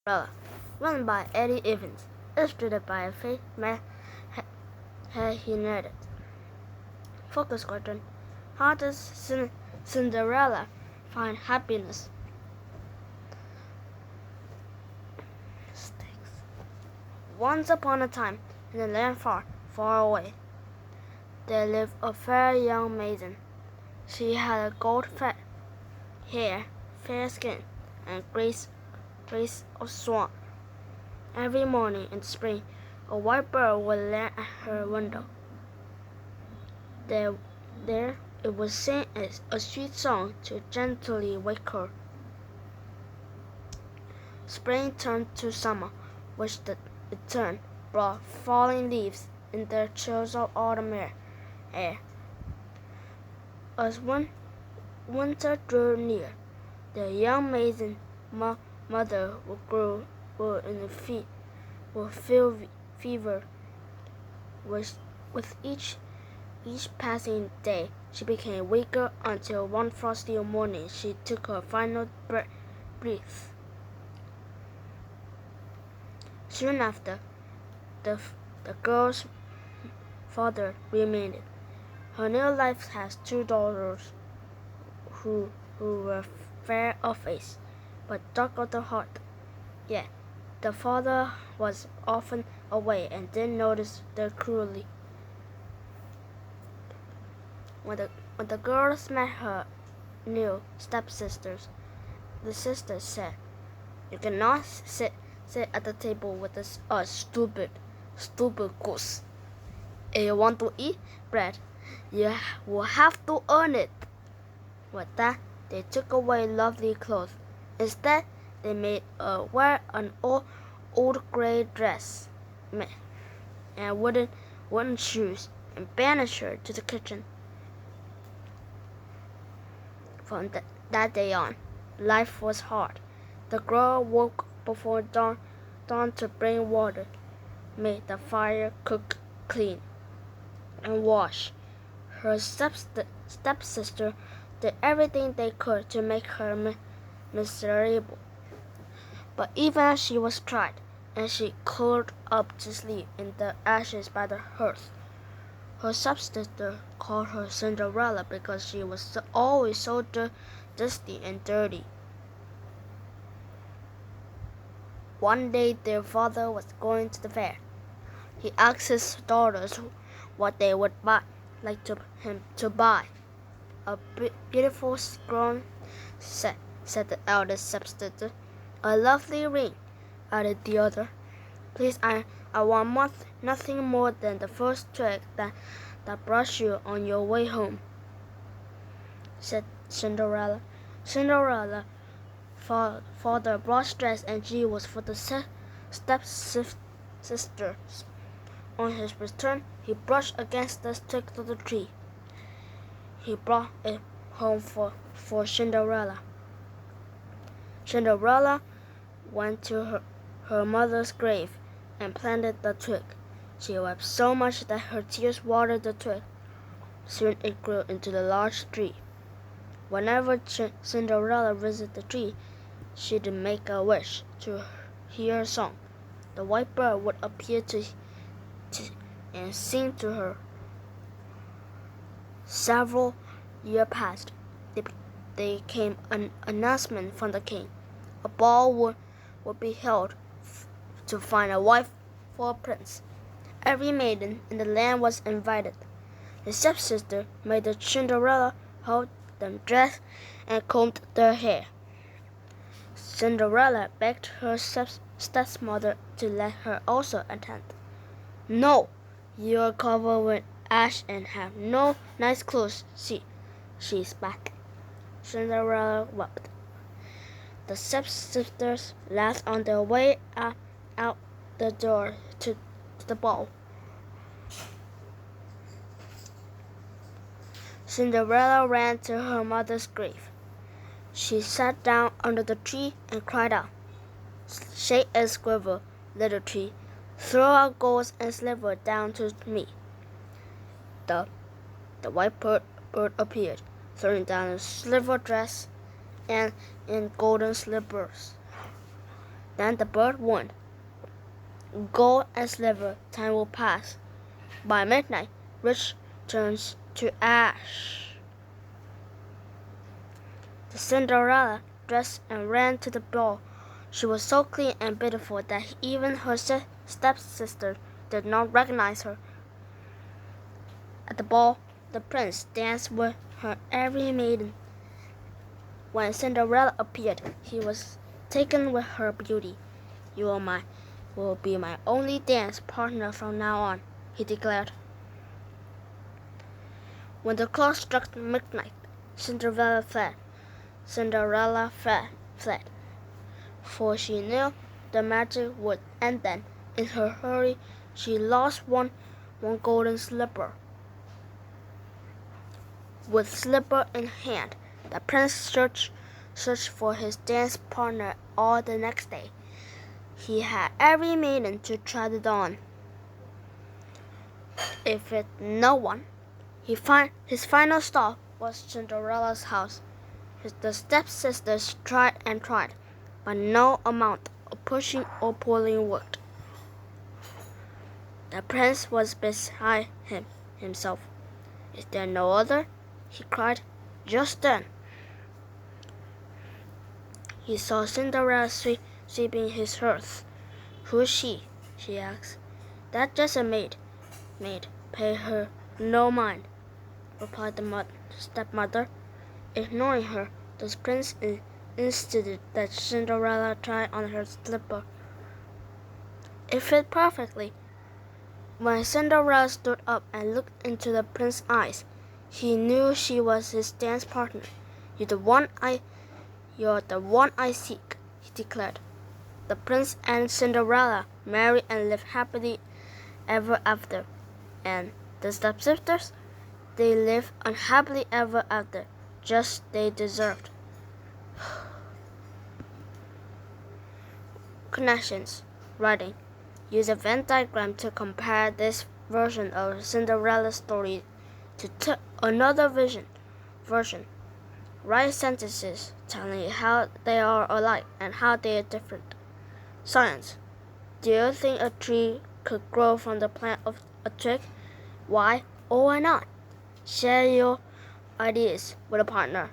Cinderella, written by Eddie Evans, illustrated by Faith United. Focus question: how does Cinderella find happiness? Once upon a time, in a land far, far away, there lived a fair young maiden. She had a gold hair, fair skin, and grace of swan. Every morning in spring, a white bird would land at her window. There it would sing a sweet song to gently wake her. Spring turned to summer, which it turned brought falling leaves in their chills of autumn air. As winter drew near, the young maiden mother would feel fever. With each passing day, she became weaker until one frosty morning she took her final breath. Soon after, the girl's father remained. Her new life has two daughters who were fair of face, but dark of the heart. Yet, the father was often away and didn't notice their cruelty. When the girls met her new stepsisters, the sisters said, "You cannot sit at the table with a stupid goose. If you want to eat bread, you will have to earn it." With that, they took away lovely clothes. Instead, they made her wear an old gray dress and wooden shoes, and banished her to the kitchen. From that day on, life was hard. The girl woke before dawn to bring water, made the fire, cook, clean, and wash. Her stepsister did everything they could to make her miserable. But even as she was tried, and she curled up to sleep in the ashes by the hearth, her stepsister called her Cinderella because she was always so dusty and dirty. One day their father was going to the fair. He asked his daughters what they would like him to buy. "A beautiful scroll," said the eldest stepsister. "A lovely ring," added the other. "Please, I want nothing more than the first twig that brushed you on your way home," said Cinderella. Cinderella father brought dress and jewels for the stepsisters. On his return, he brushed against the twig of the tree. He brought it home for Cinderella. Cinderella went to her mother's grave and planted the twig. She wept so much that her tears watered the twig. Soon it grew into the large tree. Whenever Cinderella visited the tree, she'd make a wish to hear a song. The white bird would appear and sing to her. Several years passed. There came an announcement from the king. A ball would be held to find a wife for a prince. Every maiden in the land was invited. The stepsister made the Cinderella hold them dressed and combed their hair. Cinderella begged her stepmother to let her also attend. "No, you are covered with ash and have no nice clothes. See, she's back." Cinderella wept. The stepsisters laughed on their way out the door to the ball. Cinderella ran to her mother's grave. She sat down under the tree and cried out, "Shake and squiver, little tree, throw out golds and silver down to me." The white bird appeared, throwing down a silver dress and in golden slippers. Then the bird won. Gold and silver, time will pass. By midnight, rich turns to ash. The Cinderella dressed and ran to the ball. She was so clean and beautiful that even her stepsister did not recognize her. At the ball, the prince danced with her every maiden. When Cinderella appeared, he was taken with her beauty. You will be my only dance partner from now on, he declared. When the clock struck midnight, Cinderella fled. For she knew the magic would end then. In her hurry, she lost one golden slipper. With slipper in hand, the prince searched for his dance partner all the next day. He had every maiden to try it on. If it no one, his final stop was Cinderella's house. The stepsisters tried and tried, but no amount of pushing or pulling worked. The prince was beside himself. Is there no other? He cried. Just then, he saw Cinderella sweeping his hearth. Who is she? She asked. That's just a maid. Pay her no mind, replied the stepmother. Ignoring her, the prince insisted that Cinderella try on her slipper. It fit perfectly. When Cinderella stood up and looked into the prince's eyes, he knew she was his dance partner. You're the one I seek, he declared. The prince and Cinderella married and lived happily ever after. And the stepsisters, they lived unhappily ever after, just they deserved. Connections. Writing. Use a Venn diagram to compare this version of Cinderella's story to another version. Write sentences telling how they are alike and how they are different. Science. Do you think a tree could grow from the plant of a twig? Why or why not? Share your ideas with a partner.